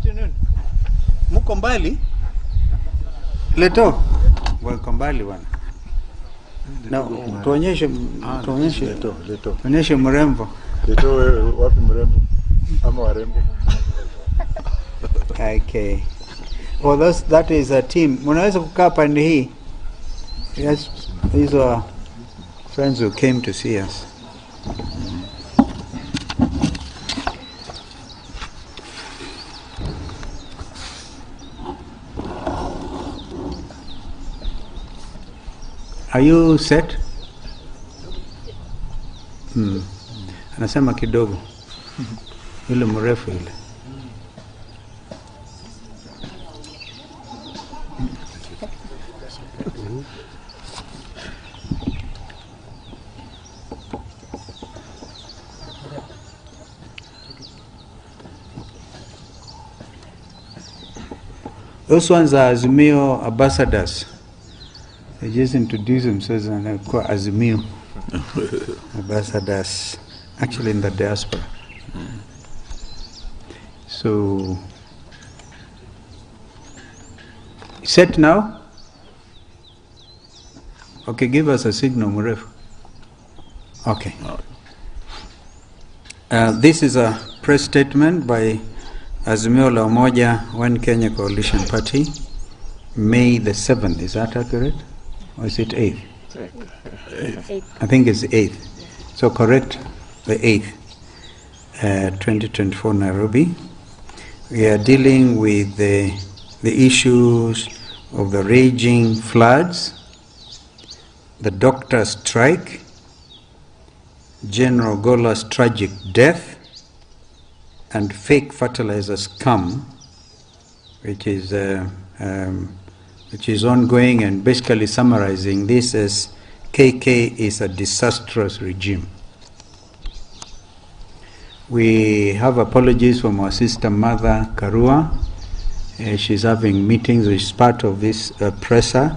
afternoon. Muko mbali? Leto. Wako mbali bwana. Na tuonyeshe mrembo. Leto wapi mrembo? Ama warembo? Okay. Well, that is a team. Mnaweza kukaa pande hii. Yes, these are friends who came to see us. Are you set? Anasema kidogo. Yule mrefu yule. Those ones are Azimio ambassadors. They just introduce themselves and they're called Azimio ambassadors, actually in the diaspora. So, set now? Okay, give us a signal, Muref. Okay. This is a press statement by Azimio la Umoja, One Kenya Coalition Party, May the 7th. Is that accurate? Or is it 8th? 8th. I think it's 8th. So correct, the 8th, 2024 Nairobi. We are dealing with the issues of the raging floods, the doctor strike, General Gola's tragic death, and fake fertilizer scam, which is ongoing, and basically summarizing this as KK is a disastrous regime. We have apologies from our sister mother Karua. She's having meetings, which is part of this presser,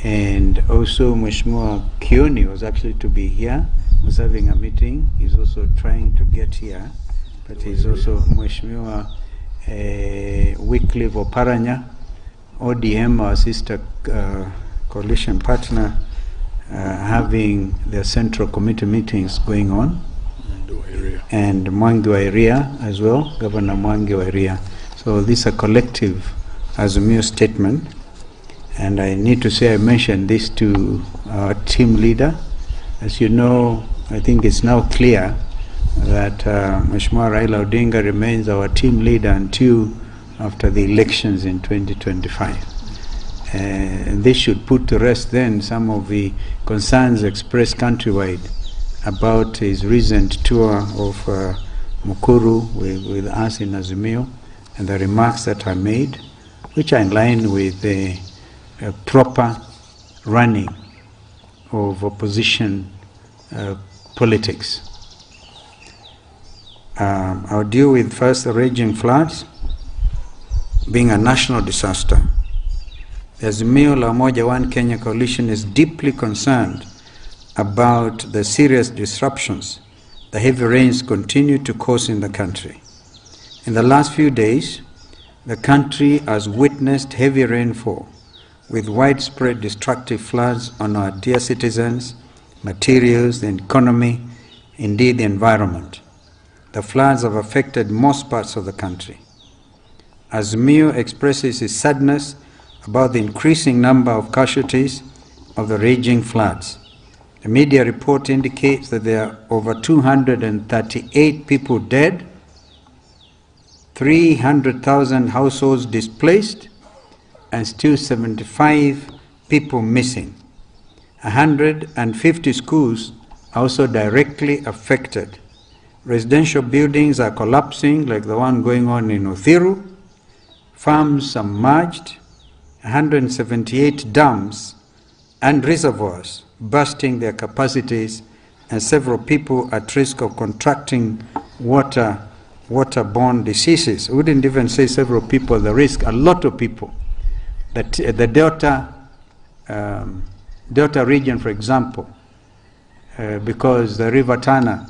and also Mheshimiwa Kioni was actually to be here, was having a meeting. He's also trying to get here, but he's also Mheshimiwa Wycliffe Oparanya, ODM, our sister coalition partner, having their central committee meetings going on, and Mwangi wa Iria as well, Governor Mwangi wa Iria. So this is a collective Azimio statement, and I need to say I mentioned this to our team leader. As you know, I think it's now clear that Mheshimiwa Raila Odinga remains our team leader until after the elections in 2025. And this should put to rest then some of the concerns expressed countrywide about his recent tour of Mukuru with us in Azimio, and the remarks that are made, which are in line with the proper running of opposition politics. I'll deal with first the raging floods being a national disaster. The Azimio la Umoja One Kenya Coalition is deeply concerned about the serious disruptions the heavy rains continue to cause in the country. In the last few days, the country has witnessed heavy rainfall with widespread destructive floods on our dear citizens, materials, the economy, indeed the environment. The floods have affected most parts of the country. Azimio expresses its sadness about the increasing number of casualties of the raging floods. The media report indicates that there are over 238 people dead, 300,000 households displaced, and still 75 people missing. 150 schools are also directly affected. Residential buildings are collapsing, like the one going on in Uthiru. Farms submerged, 178 dams and reservoirs bursting their capacities, and several people at risk of contracting waterborne diseases. We wouldn't even say several people at the risk, a lot of people. The Delta region, for example, because the River Tana,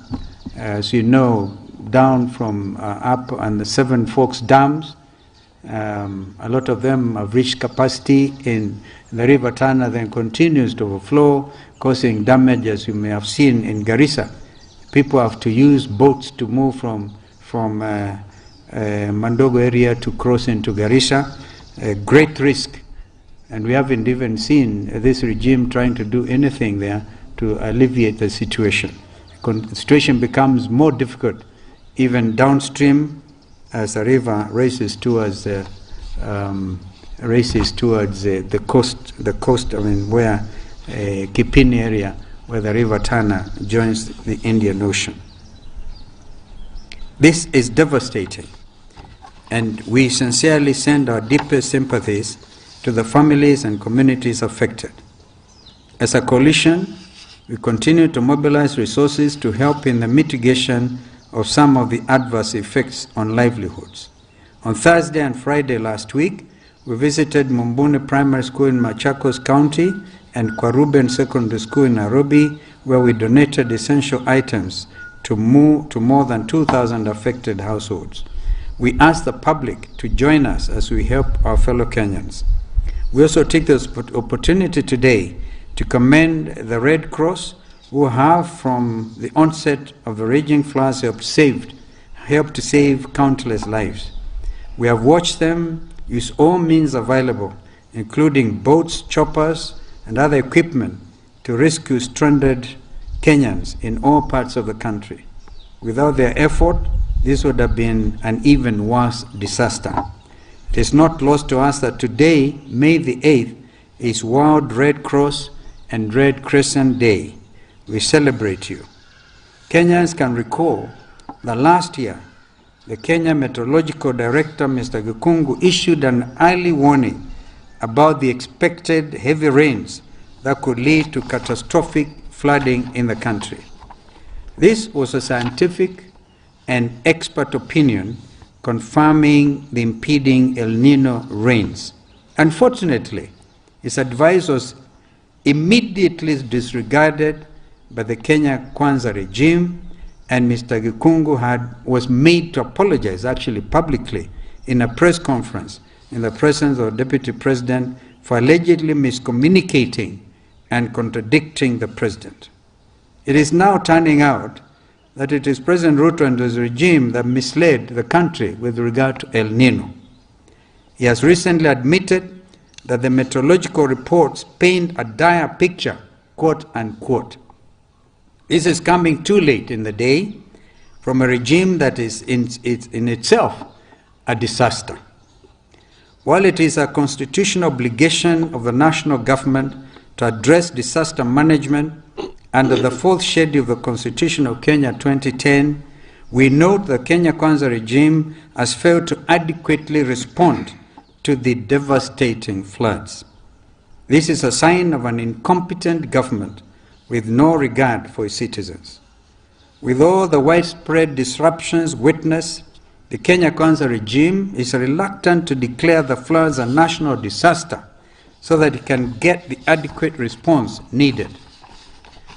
as you know, down from up on the Seven Forks dams. A lot of them have reached capacity in the River Tana, then continues to overflow, causing damage, as you may have seen in Garissa. People have to use boats to move from Mandogo area to cross into Garissa. A great risk, and we haven't even seen this regime trying to do anything there to alleviate the situation. The situation becomes more difficult even downstream as the river races towards the coast. I mean, where Kipini area, where the River Tana joins the Indian Ocean. This is devastating, and we sincerely send our deepest sympathies to the families and communities affected. As a coalition, we continue to mobilize resources to help in the mitigation of some of the adverse effects on livelihoods. On Thursday and Friday last week, we visited Mumbuni Primary School in Machakos County and Kwaruben Secondary School in Nairobi, where we donated essential items to more than 2,000 affected households. We ask the public to join us as we help our fellow Kenyans. We also take this opportunity today to commend the Red Cross, who have, from the onset of the raging floods, helped to save countless lives. We have watched them use all means available, including boats, choppers, and other equipment, to rescue stranded Kenyans in all parts of the country. Without their effort, this would have been an even worse disaster. It is not lost to us that today, May the 8th, is World Red Cross and Red Crescent Day. We celebrate you. Kenyans can recall that last year, the Kenya Meteorological Director, Mr. Gikungu, issued an early warning about the expected heavy rains that could lead to catastrophic flooding in the country. This was a scientific and expert opinion confirming the impending El Nino rains. Unfortunately, his advice was immediately disregarded by the Kenya Kwanza regime, and Mr. Gikungu was made to apologize, actually publicly, in a press conference in the presence of the Deputy President for allegedly miscommunicating and contradicting the President. It is now turning out that it is President Ruto and his regime that misled the country with regard to El Nino. He has recently admitted that the meteorological reports paint a dire picture, quote unquote. This is coming too late in the day from a regime that is in itself a disaster. While it is a constitutional obligation of the national government to address disaster management under the fourth schedule of the Constitution of Kenya 2010, we note the Kenya Kwanza regime has failed to adequately respond to the devastating floods. This is a sign of an incompetent government with no regard for its citizens. With all the widespread disruptions witnessed, the Kenya Kwanza regime is reluctant to declare the floods a national disaster so that it can get the adequate response needed.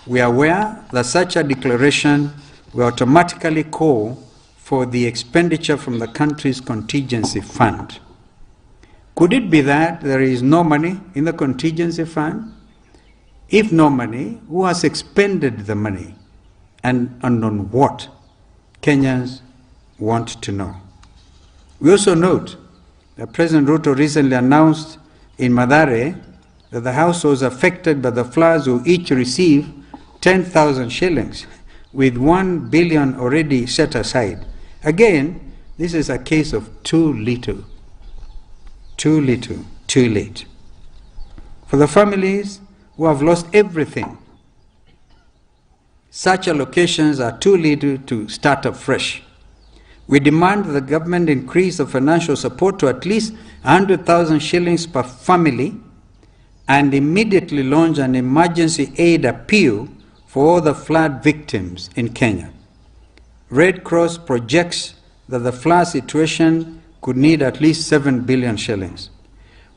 We are aware that such a declaration will automatically call for the expenditure from the country's contingency fund. Could it be that there is no money in the contingency fund? If no money, who has expended the money and on what? Kenyans want to know. We also note that President Ruto recently announced in Mathare that the households affected by the floods will each receive 10,000 shillings, with 1 billion already set aside. Again, this is a case of too little, too late. For the families who have lost everything, such allocations are too little to start afresh. We demand that the government increase the financial support to at least 100,000 shillings per family and immediately launch an emergency aid appeal for all the flood victims in Kenya. Red Cross projects that the flood situation could need at least 7 billion shillings.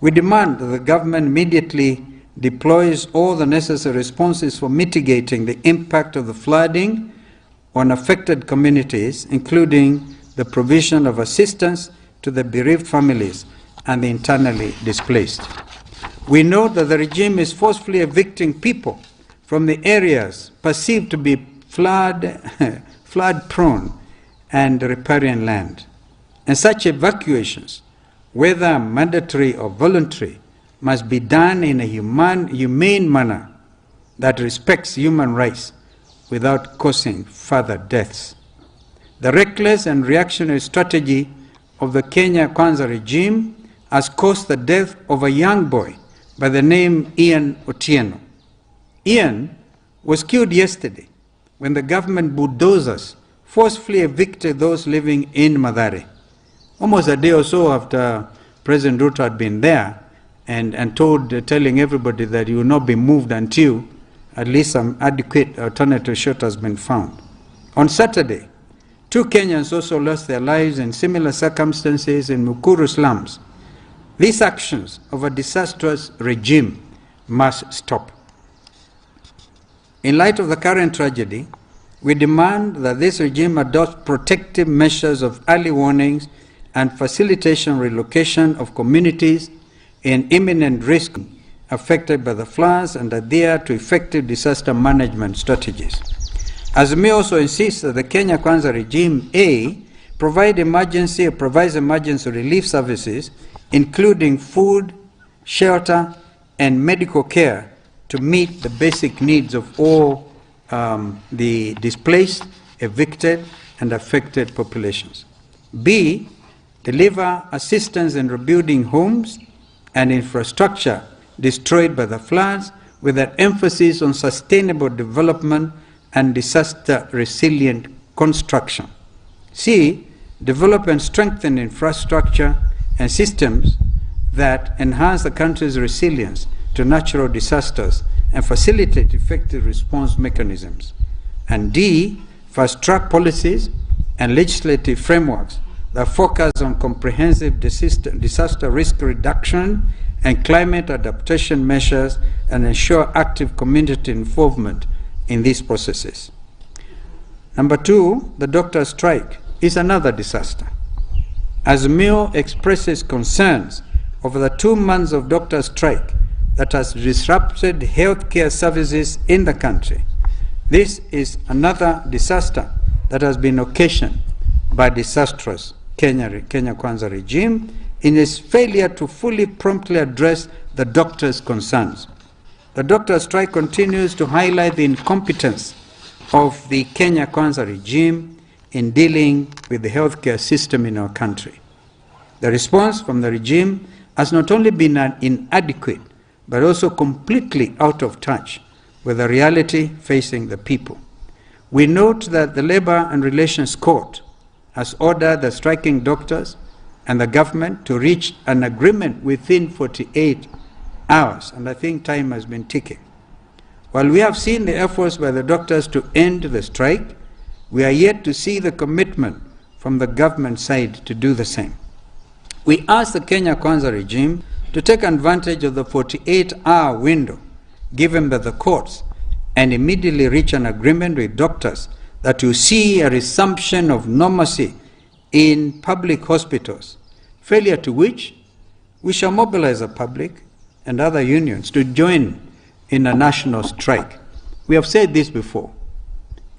We demand that the government immediately deploys all the necessary responses for mitigating the impact of the flooding on affected communities, including the provision of assistance to the bereaved families and the internally displaced. We know that the regime is forcefully evicting people from the areas perceived to be flood-prone and riparian land. And such evacuations, whether mandatory or voluntary, must be done in a humane manner that respects human rights without causing further deaths. The reckless and reactionary strategy of the Kenya Kwanza regime has caused the death of a young boy by the name Ian Otieno. Ian was killed yesterday when the government bulldozers forcefully evicted those living in Mathare. Almost a day or so after President Ruto had been there and telling everybody that he will not be moved until at least some adequate alternative shelter has been found. On Saturday, 2 Kenyans also lost their lives in similar circumstances in Mukuru slums. These actions of a disastrous regime must stop. In light of the current tragedy, we demand that this regime adopt protective measures of early warnings and facilitation relocation of communities in imminent risk affected by the floods and adhere to effective disaster management strategies. Azimio also insists that the Kenya Kwanza regime provides emergency relief services, including food, shelter, and medical care to meet the basic needs of all the displaced, evicted, and affected populations. B, deliver assistance in rebuilding homes and infrastructure destroyed by the floods, with an emphasis on sustainable development and disaster-resilient construction. C, develop and strengthen infrastructure and systems that enhance the country's resilience to natural disasters and facilitate effective response mechanisms. And D, fast-track policies and legislative frameworks that focus on comprehensive disaster risk reduction and climate adaptation measures and ensure active community involvement in these processes. Number 2, the doctor strike is another disaster. Azimio expresses concerns over the 2 months of doctor strike that has disrupted healthcare services in the country. This is another disaster that has been occasioned by disastrous Kenya Kwanza regime in its failure to fully promptly address the doctors' concerns. The doctor strike continues to highlight the incompetence of the Kenya Kwanza regime in dealing with the healthcare system in our country. The response from the regime has not only been inadequate, but also completely out of touch with the reality facing the people. We note that the Labor and Relations Court has ordered the striking doctors and the government to reach an agreement within 48 hours, and I think time has been ticking. While we have seen the efforts by the doctors to end the strike, we are yet to see the commitment from the government side to do the same. We ask the Kenya Kwanza regime to take advantage of the 48-hour window given by the courts and immediately reach an agreement with doctors that will see a resumption of normalcy in public hospitals, failure to which we shall mobilize the public and other unions to join in a national strike. We have said this before,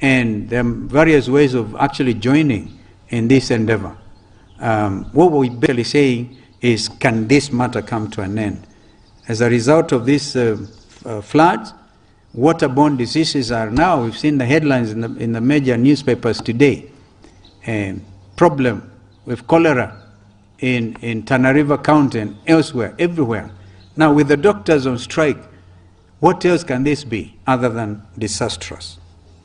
and there are various ways of actually joining in this endeavor. What we're basically saying is, can this matter come to an end? As a result of these floods, waterborne diseases are now, we've seen the headlines in the major newspapers today, problem with cholera in Tana River County and elsewhere, everywhere. Now, with the doctors on strike, what else can this be other than disastrous?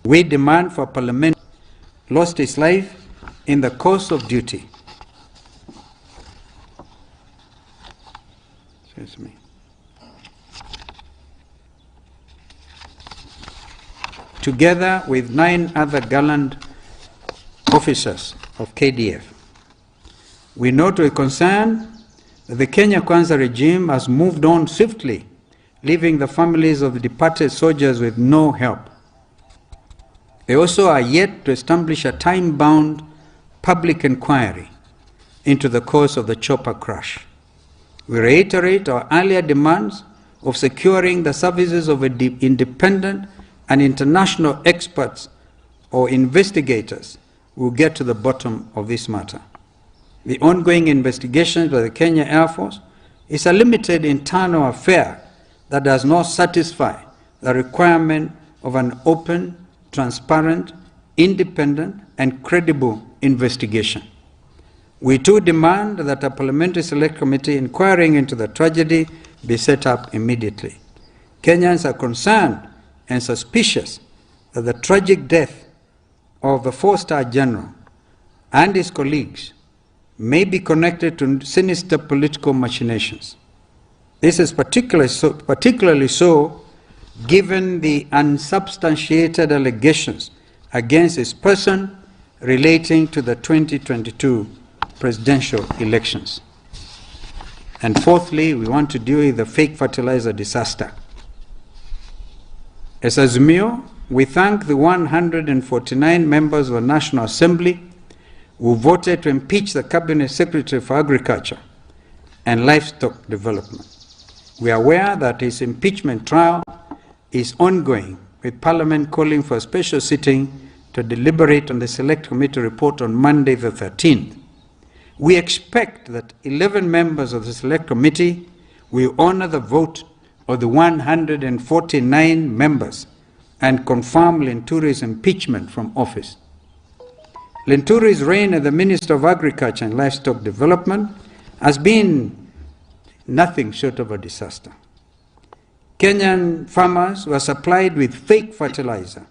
We demand for Parliament lost his life in the course of duty. Excuse me. Together with 9 other gallant officers of KDF. We note with concern that the Kenya Kwanza regime has moved on swiftly, leaving the families of the departed soldiers with no help. They also are yet to establish a time-bound public inquiry into the cause of the chopper crash. We reiterate our earlier demands of securing the services of independent and international experts or investigators who will get to the bottom of this matter. The ongoing investigations by the Kenya Air Force is a limited internal affair that does not satisfy the requirement of an open, transparent, independent, and credible investigation. We too demand that a parliamentary select committee inquiring into the tragedy be set up immediately. Kenyans are concerned and suspicious that the tragic death of the four-star general and his colleagues may be connected to sinister political machinations. This is particularly so given the unsubstantiated allegations against his person relating to the 2022 presidential elections. And fourthly, we want to deal with the fake fertilizer disaster. As Azimio, we thank the 149 members of the National Assembly who voted to impeach the Cabinet Secretary for Agriculture and Livestock Development. We are aware that his impeachment trial is ongoing, with Parliament calling for a special sitting to deliberate on the Select Committee report on Monday the 13th. We expect that 11 members of the Select Committee will honor the vote of the 149 members and confirm Linturi's impeachment from office. Linturi's reign as the Minister of Agriculture and Livestock Development has been nothing short of a disaster. Kenyan farmers were supplied with fake fertilizer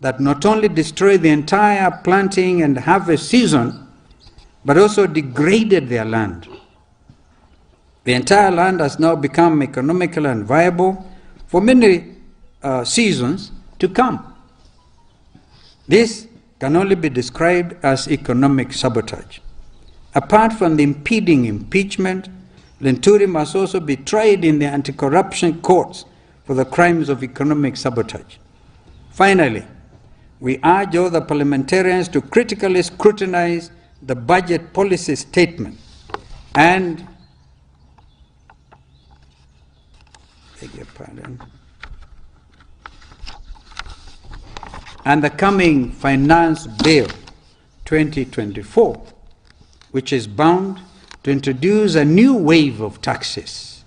that not only destroyed the entire planting and harvest season, but also degraded their land. The entire land has now become economical and viable for many seasons to come. This can only be described as economic sabotage. Apart from the impeding impeachment, Linturi must also be tried in the anti-corruption courts for the crimes of economic sabotage. Finally, we urge all the parliamentarians to critically scrutinize the budget policy statement and the coming Finance Bill 2024, which is bound to introduce a new wave of taxes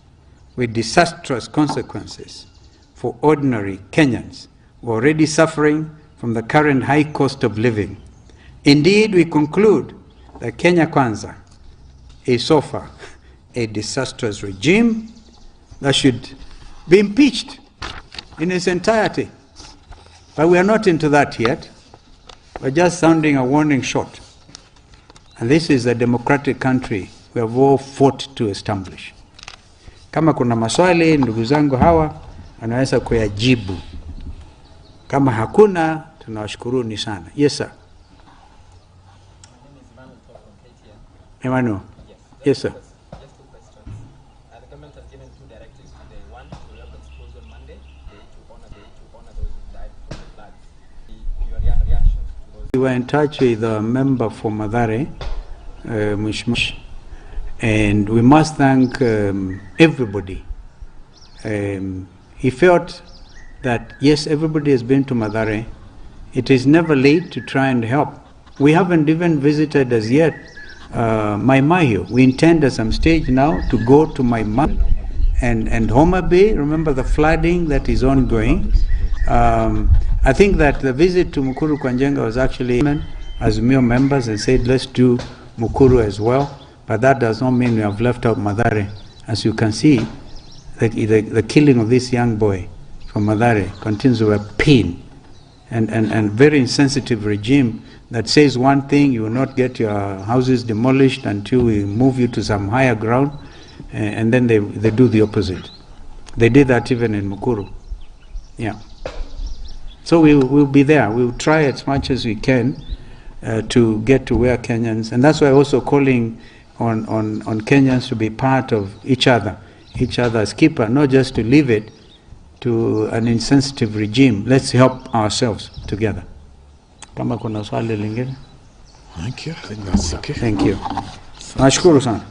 with disastrous consequences for ordinary Kenyans who are already suffering from the current high cost of living. Indeed, we conclude that Kenya Kwanza is so far a disastrous regime that should be impeached in its entirety. But we are not into that yet. We're just sounding a warning shot. And this is a democratic country we have all fought to establish. Kama kuna maswali, ndugu zangu hawa, anaweza kuyajibu. Kama hakuna, tunawashukuruni sana. Yes, sir. Emmanuel. Yes, sir. Just two questions. The government has given two directives today. One, to welcome schools on Monday, to honor those who died from the floods. Your reaction to those? We were in touch with a member for Mathare, Mheshimiwa, and we must thank everybody. He felt that, yes, everybody has been to Mathare. It is never late to try and help. We haven't even visited as yet Mai Mahiu. We intend at some stage now to go to Mai Mahiu and Homa Bay. Remember the flooding that is ongoing. I think that the visit to Mukuru Kwanjenga was actually Azimio members and said, let's do Mukuru as well. But that does not mean we have left out Mathare. As you can see, the killing of this young boy from Mathare continues with a pain and very insensitive regime that says one thing, you will not get your houses demolished until we move you to some higher ground, and then they do the opposite. They did that even in Mukuru. Yeah. So we'll be there. We'll try as much as we can to get to where Kenyans, and that's why also calling on Kenyans to be part of each other's keeper, not just to leave it to an insensitive regime. Let's help ourselves together. Kama kuna swali lingine. Thank you. I think that's okay. Thank you. Nashukuru sana.